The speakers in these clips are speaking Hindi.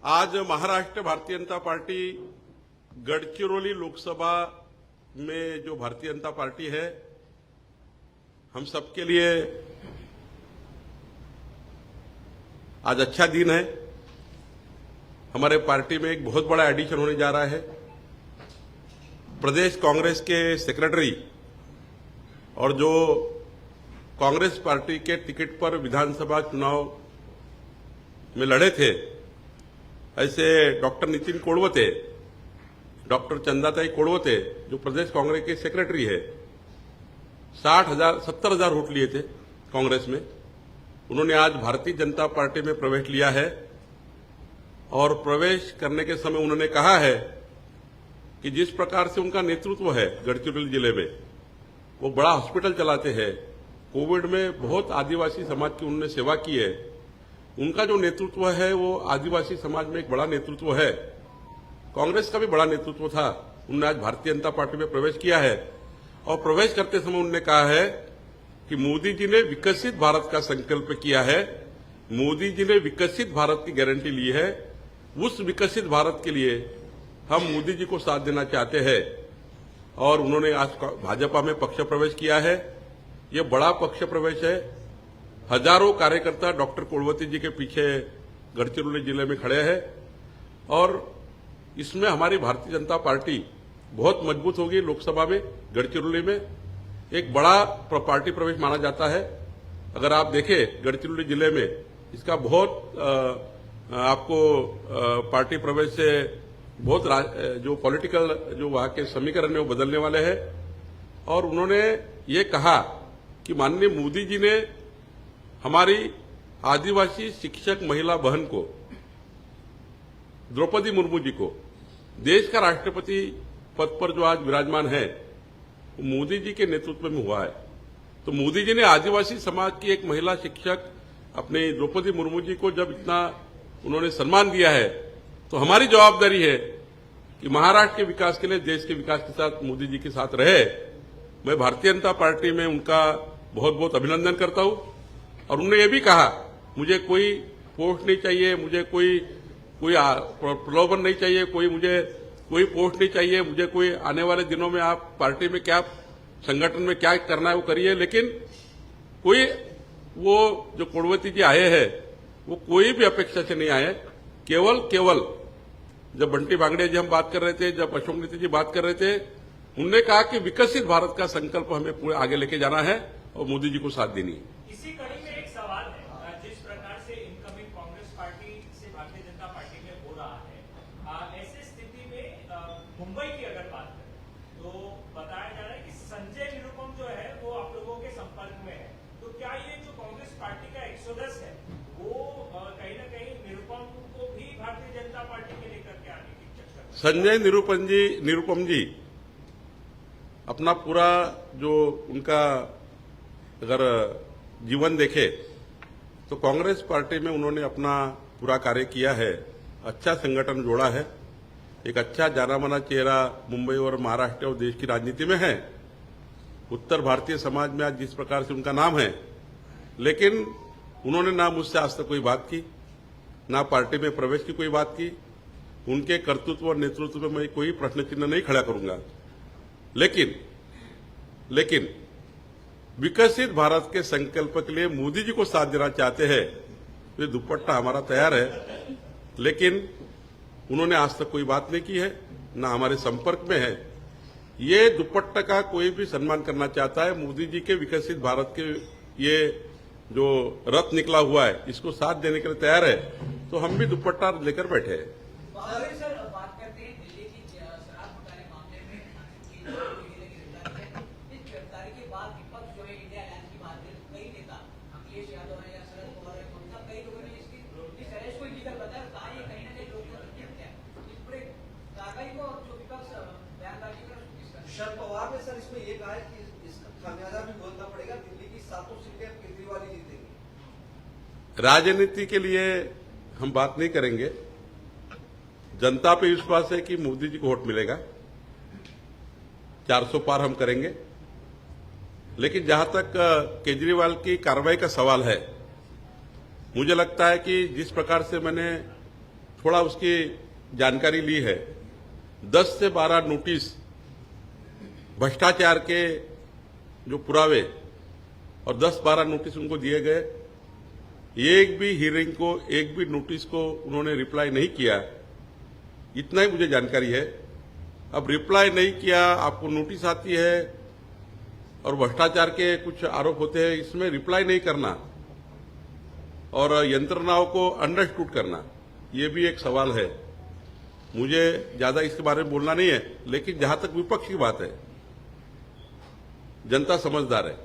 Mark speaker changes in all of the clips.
Speaker 1: आज महाराष्ट्र भारतीय जनता पार्टी गढ़चिरौली लोकसभा में जो भारतीय जनता पार्टी है, हम सबके लिए आज अच्छा दिन है। हमारे पार्टी में एक बहुत बड़ा एडिशन होने जा रहा है। प्रदेश कांग्रेस के सेक्रेटरी और जो कांग्रेस पार्टी के टिकट पर विधानसभा चुनाव में लड़े थे, ऐसे डॉक्टर नितिन कोड़वते, डॉक्टर चंदाताई कोड़वते जो प्रदेश कांग्रेस के सेक्रेटरी है, 70,000 वोट लिए थे कांग्रेस में। उन्होंने आज भारतीय जनता पार्टी में प्रवेश लिया है और प्रवेश करने के समय उन्होंने कहा है कि जिस प्रकार से उनका नेतृत्व है गढ़चिरौली जिले में, वो बड़ा हॉस्पिटल चलाते हैं, कोविड में बहुत आदिवासी समाज की उन्होंने सेवा की है। उनका जो नेतृत्व है वो आदिवासी समाज में एक बड़ा नेतृत्व है। कांग्रेस का भी बड़ा नेतृत्व था। उन्होंने आज भारतीय जनता पार्टी में प्रवेश किया है और प्रवेश करते समय उन्होंने कहा है कि मोदी जी ने विकसित भारत का संकल्प किया है, मोदी जी ने विकसित भारत की गारंटी ली है। उस विकसित भारत के लिए हम मोदी जी को साथ देना चाहते हैं और उन्होंने आज भाजपा में पक्ष प्रवेश किया है। ये बड़ा पक्ष प्रवेश है। हजारों कार्यकर्ता डॉक्टर कोड़वती जी के पीछे गढ़चिरौली जिले में खड़े हैं और इसमें हमारी भारतीय जनता पार्टी बहुत मजबूत होगी। लोकसभा में गढ़चिरौली में एक बड़ा पार्टी प्रवेश माना जाता है। अगर आप देखें गढ़चिरौली जिले में इसका बहुत आपको पार्टी प्रवेश से बहुत जो पॉलिटिकल जो वहां के समीकरण है वो बदलने वाले हैं। और उन्होंने ये कहा कि माननीय मोदी जी ने हमारी आदिवासी शिक्षक महिला बहन को, द्रौपदी मुर्मू जी को, देश का राष्ट्रपति पद पर जो आज विराजमान है, वो मोदी जी के नेतृत्व में हुआ है। तो मोदी जी ने आदिवासी समाज की एक महिला शिक्षक अपने द्रौपदी मुर्मू जी को जब इतना उन्होंने सम्मान दिया है, तो हमारी जवाबदारी है कि महाराष्ट्र के विकास के लिए, देश के विकास के साथ मोदी जी के साथ रहे। मैं भारतीय जनता पार्टी में उनका बहुत बहुत अभिनंदन करता हूं। और उन्होंने ये भी कहा मुझे कोई पोस्ट नहीं चाहिए, मुझे कोई प्रलोभन नहीं चाहिए, मुझे कोई पोस्ट नहीं चाहिए, मुझे कोई आने वाले दिनों में आप पार्टी में क्या, संगठन में क्या करना है वो करिए। लेकिन कोई वो जो कोड़वती जी आए हैं वो कोई भी अपेक्षा से नहीं आए। केवल जब बंटी भांगड़े जी हम बात कर रहे थे, जब अशोक नेता जी बात कर रहे थे, उन्होंने कहा कि विकसित भारत का संकल्प हमें पूरे आगे लेके जाना है और मोदी जी को साथ देनी है।
Speaker 2: इसी कड़ी में एक सवाल है, जिस प्रकार से इनकमिंग कांग्रेस पार्टी से भारतीय जनता पार्टी में हो रहा है, ऐसी स्थिति में मुंबई की अगर बात करें तो बताया जा रहा है कि संजय निरुपम जो है वो आप लोगों के संपर्क में है। तो क्या ये जो कांग्रेस पार्टी का एक्सोडस है वो कहीं न कहीं निरुपम को भी भारतीय जनता पार्टी के लेकर के आने की चक्कर?
Speaker 1: संजय निरुपम जी अपना पूरा जो उनका अगर जीवन देखे तो कांग्रेस पार्टी में उन्होंने अपना पूरा कार्य किया है, अच्छा संगठन जोड़ा है, एक अच्छा जाना माना चेहरा मुंबई और महाराष्ट्र और देश की राजनीति में है। उत्तर भारतीय समाज में आज जिस प्रकार से उनका नाम है, लेकिन उन्होंने ना मुझसे आज तक कोई बात की, ना पार्टी में प्रवेश की कोई बात की। उनके कर्तृत्व और नेतृत्व में मैं कोई प्रश्न चिन्ह नहीं खड़ा करूंगा। लेकिन विकसित भारत के संकल्प के लिए मोदी जी को साथ देना चाहते हैं, ये दुपट्टा हमारा तैयार है। लेकिन उन्होंने आज तक कोई बात नहीं की है, ना हमारे संपर्क में है। ये दुपट्टा का कोई भी सम्मान करना चाहता है, मोदी जी के विकसित भारत के ये जो रथ निकला हुआ है इसको साथ देने के लिए तैयार है, तो हम भी दुपट्टा लेकर बैठे हैं।
Speaker 3: शरद पवार ने सर इसमें ये कहा है कि इसका खामियाजा भी बोलना पड़ेगा, दिल्ली की 7 सीटें केजरीवाल ही जीतेंगे।
Speaker 1: राजनीति के लिए हम बात नहीं करेंगे। जनता पे विश्वास है कि मोदी जी को वोट मिलेगा, 400 पार हम करेंगे। लेकिन जहां तक केजरीवाल की कार्रवाई का सवाल है, मुझे लगता है कि जिस प्रकार से मैंने थोड़ा उसकी जानकारी ली है। 10 से 12 नोटिस भ्रष्टाचार के जो पुरावे और 10-12 नोटिस उनको दिए गए। एक भी हियरिंग को, एक भी नोटिस को उन्होंने रिप्लाई नहीं किया, इतना ही मुझे जानकारी है। अब रिप्लाई नहीं किया, आपको नोटिस आती है और भ्रष्टाचार के कुछ आरोप होते हैं, इसमें रिप्लाई नहीं करना और यंत्रणाओं को अंडरस्टूड करना, ये भी एक सवाल है। मुझे ज्यादा इसके बारे में बोलना नहीं है, लेकिन जहां तक विपक्ष की बात है, जनता समझदार है।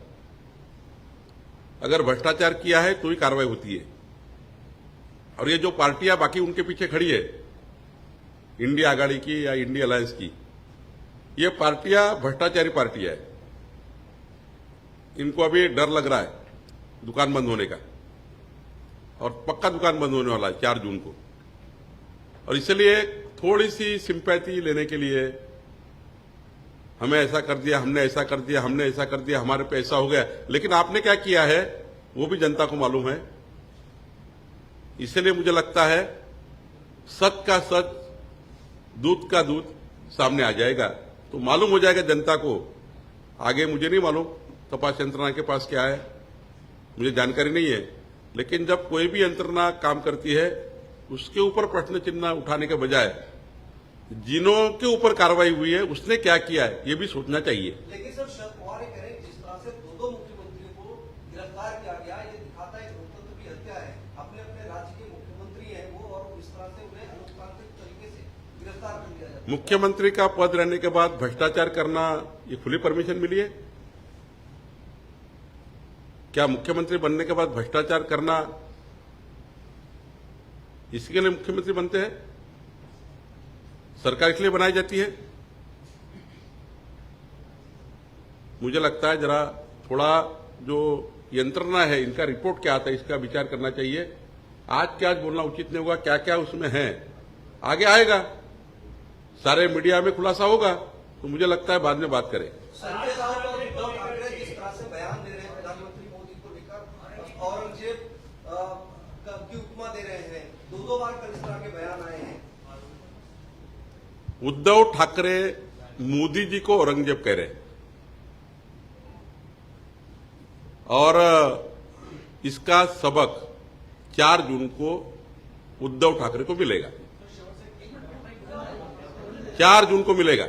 Speaker 1: अगर भ्रष्टाचार किया है तो ही कार्रवाई होती है। और ये जो पार्टियां बाकी उनके पीछे खड़ी है, इंडिया आघाड़ी की या इंडिया अलायंस की, ये पार्टियां भ्रष्टाचारी पार्टियां है। इनको अभी डर लग रहा है दुकान बंद होने का, और पक्का दुकान बंद होने वाला है 4 जून को। और इसलिए थोड़ी सी सिंपैथी लेने के लिए हमें ऐसा कर दिया, हमने ऐसा कर दिया, हमने ऐसा कर दिया, हमारे पे ऐसा हो गया, लेकिन आपने क्या किया है वो भी जनता को मालूम है। इसलिए मुझे लगता है सच का सच, दूध का दूध सामने आ जाएगा, तो मालूम हो जाएगा जनता को। आगे मुझे नहीं मालूम तपास यंत्रणा के पास क्या है, मुझे जानकारी नहीं है, लेकिन जब कोई भी यंत्रणा काम करती है उसके ऊपर प्रश्न चिन्ह उठाने के बजाय जिनों के ऊपर कार्रवाई हुई है उसने क्या किया है ये भी सोचना चाहिए।
Speaker 3: लेकिन सर, शरद पवार ये कह रहे हैं जिस तरह से दो मुख्यमंत्रियों को गिरफ्तार किया गया, ये दिखाता है लोकतंत्र की हत्या है। अपने अपने राज्य के मुख्यमंत्री हैं वो, और इस तरह से उन्हें अलोकतांत्रिक तरीके से गिरफ्तार कर लिया जाता है।
Speaker 1: मुख्यमंत्री का पद रहने के बाद भ्रष्टाचार करना, ये खुली परमिशन मिली है क्या? मुख्यमंत्री बनने के बाद भ्रष्टाचार करना, इसके लिए मुख्यमंत्री बनते हैं? सरकार इसलिए बनाई जाती है? मुझे लगता है जरा थोड़ा जो यंत्रणा है, इनका रिपोर्ट क्या आता है इसका विचार करना चाहिए। आज क्या आज बोलना उचित नहीं होगा, क्या क्या उसमें है आगे आएगा, सारे मीडिया में खुलासा होगा, तो मुझे लगता है बाद में बात करें।
Speaker 3: संजय राउत और उद्धव ठाकरे जिस तरह से बयान दे रहे हैं प्रधानमंत्री मोदी को लेकर, औरंगजेब की उपमा दे रहे हैं, दो बार कल इस तरह के बयान आए हैं।
Speaker 1: उद्धव ठाकरे मोदी जी को औरंगजेब कह रहे हैं, और इसका सबक 4 जून को उद्धव ठाकरे को मिलेगा। 4 जून को मिलेगा।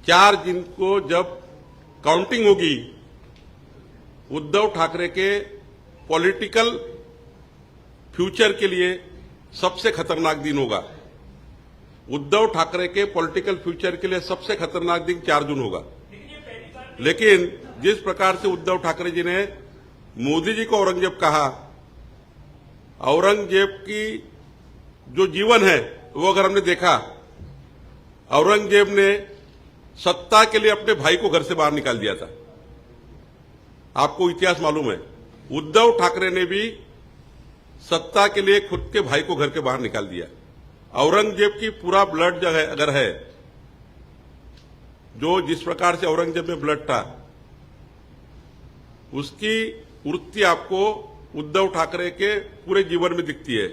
Speaker 1: 4 जून को जब काउंटिंग होगी, उद्धव ठाकरे के पॉलिटिकल फ्यूचर के लिए सबसे खतरनाक दिन होगा। उद्धव ठाकरे के पॉलिटिकल फ्यूचर के लिए सबसे खतरनाक दिन 4 जून होगा। लेकिन जिस प्रकार से उद्धव ठाकरे जी ने मोदी जी को औरंगजेब कहा, औरंगजेब की जो जीवन है वो अगर हमने देखा, औरंगजेब ने सत्ता के लिए अपने भाई को घर से बाहर निकाल दिया था। आपको इतिहास मालूम है। उद्धव ठाकरे ने भी सत्ता के लिए खुद के भाई को घर के बाहर निकाल दिया। औरंगजेब की पूरा ब्लड जो है अगर है, जो जिस प्रकार से औरंगजेब में ब्लड था, उसकी वृत्ति आपको उद्धव ठाकरे के पूरे जीवन में दिखती है।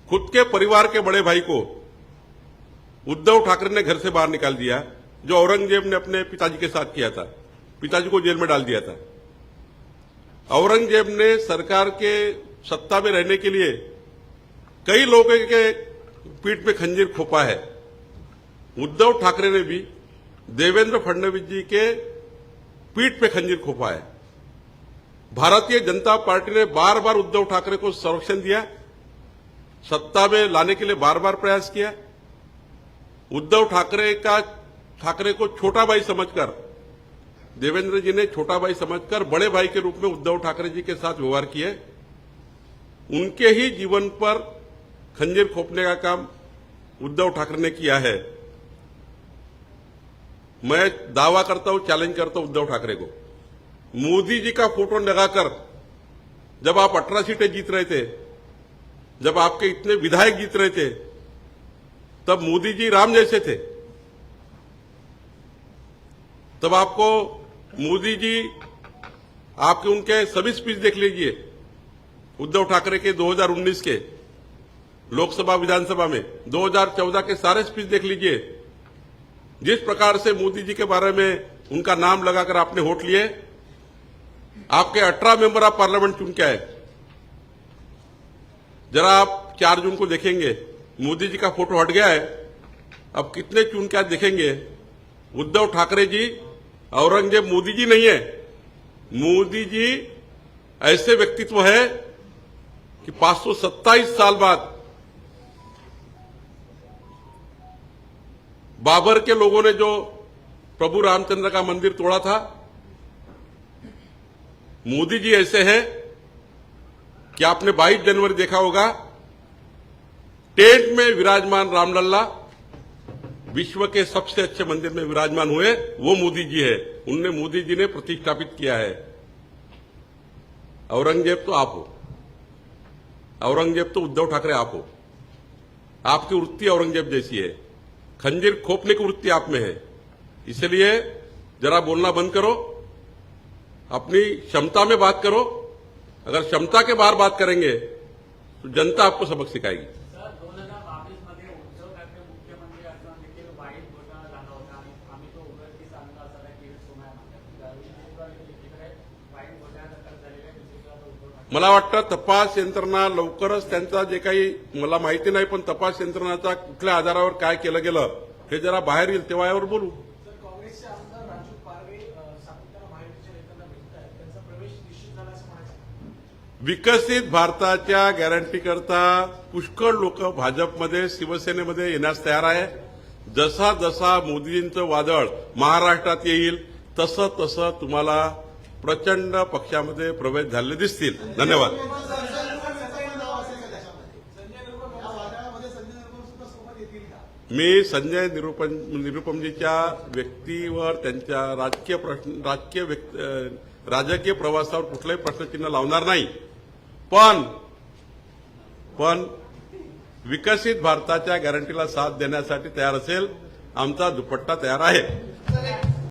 Speaker 1: खुद के परिवार के बड़े भाई को उद्धव ठाकरे ने घर से बाहर निकाल दिया, जो औरंगजेब ने अपने पिताजी के साथ किया था। पिताजी को जेल में डाल दिया था। औरंगजेब ने सरकार के सत्ता में रहने के लिए कई लोगों के पीठ पे खंजीर खोपा है। उद्धव ठाकरे ने भी देवेंद्र फडणवीस जी के पीठ पे खंजीर खोपा है। भारतीय जनता पार्टी ने बार बार उद्धव ठाकरे को संरक्षण दिया, सत्ता में लाने के लिए बार बार प्रयास किया। उद्धव ठाकरे को छोटा भाई समझकर, देवेंद्र जी ने छोटा भाई समझकर बड़े भाई के रूप में उद्धव ठाकरे जी के साथ व्यवहार किए। उनके ही जीवन पर खंजीर खोपने का काम उद्धव ठाकरे ने किया है। मैं दावा करता हूं, चैलेंज करता हूं उद्धव ठाकरे को, मोदी जी का फोटो लगाकर जब आप 18 सीटें जीत रहे थे, जब आपके इतने विधायक जीत रहे थे, तब मोदी जी राम जैसे थे। तब आपको मोदी जी, आपके उनके सभी स्पीच देख लीजिए उद्धव ठाकरे के 2019 के, लोकसभा विधानसभा में 2014 के सारे स्पीच देख लीजिए। जिस प्रकार से मोदी जी के बारे में उनका नाम लगाकर आपने वोट लिए, आपके 18 मेंबर ऑफ पार्लियामेंट चुन के आए। जरा आप 4 जून को देखेंगे, मोदी जी का फोटो हट गया है, अब कितने चुन के आज देखेंगे। उद्धव ठाकरे जी औरंगजेब मोदी जी नहीं है। मोदी जी ऐसे व्यक्तित्व है कि 527 साल बाद बाबर के लोगों ने जो प्रभु रामचंद्र का मंदिर तोड़ा था, मोदी जी ऐसे हैं कि आपने 22 जनवरी देखा होगा, टेंट में विराजमान रामलल्ला विश्व के सबसे अच्छे मंदिर में विराजमान हुए, वो मोदी जी है। उनने मोदी जी ने प्रतिष्ठापित किया है। औरंगजेब तो आप हो, औरंगजेब तो उद्धव ठाकरे आप हो। आपकी वृत्ति औरंगजेब जैसी है, खंजीर खोपने की वृत्ति आप में है। इसलिए जरा बोलना बंद करो, अपनी क्षमता में बात करो। अगर क्षमता के बाहर बात करेंगे तो जनता आपको सबक सिखाएगी।
Speaker 2: सर, 2022 मध्ये उद्धव ठाकरे मुख्यमंत्री असताना देखील वाईट घोटाळा झाला होता आणि आम्ही तो उघडकीस आणला असं की सोमया एकीकडे वाईट घोटाळा दखल झालेला आहे, दुसरीकडे उद्धव ठाकरे
Speaker 1: मला वाटतं तपास यंत्रणा लवकरच त्यांचा जे काही मला माहिती नाही, पण तपास यंत्रणाचा कुठल्या आधारावर काय केलं गेलं हे जरा बाहेर येईल तेव्हा यावर बोलू।
Speaker 4: सर, काँग्रेसचे आमदार राजू पारवे सातत्यानं महायुतीच्या नेत्यांना भेटत आहेत, त्यांचा प्रवेश निश्चित झाला असं म्हणायचं।
Speaker 1: विकसित भारताच्या गॅरंटीकरता पुष्कळ लोक भाजपमध्ये शिवसेनेमध्ये येण्यास तयार आहे। जसा जसा मोदींचं वादळ महाराष्ट्रात येईल तसं तसं तुम्हाला प्रचंड पक्षामध्ये प्रवेश झालेले दिसतील। धन्यवाद। मी संजय निरुपमजीच्या व्यक्तीवर, त्यांच्या राजकीय प्रवासावर कुठलंही प्रश्नचिन्ह लावणार नाही, पण विकसित भारताच्या गॅरंटीला साथ देण्यासाठी तयार असेल, आमचा दुपट्टा तयार आहे।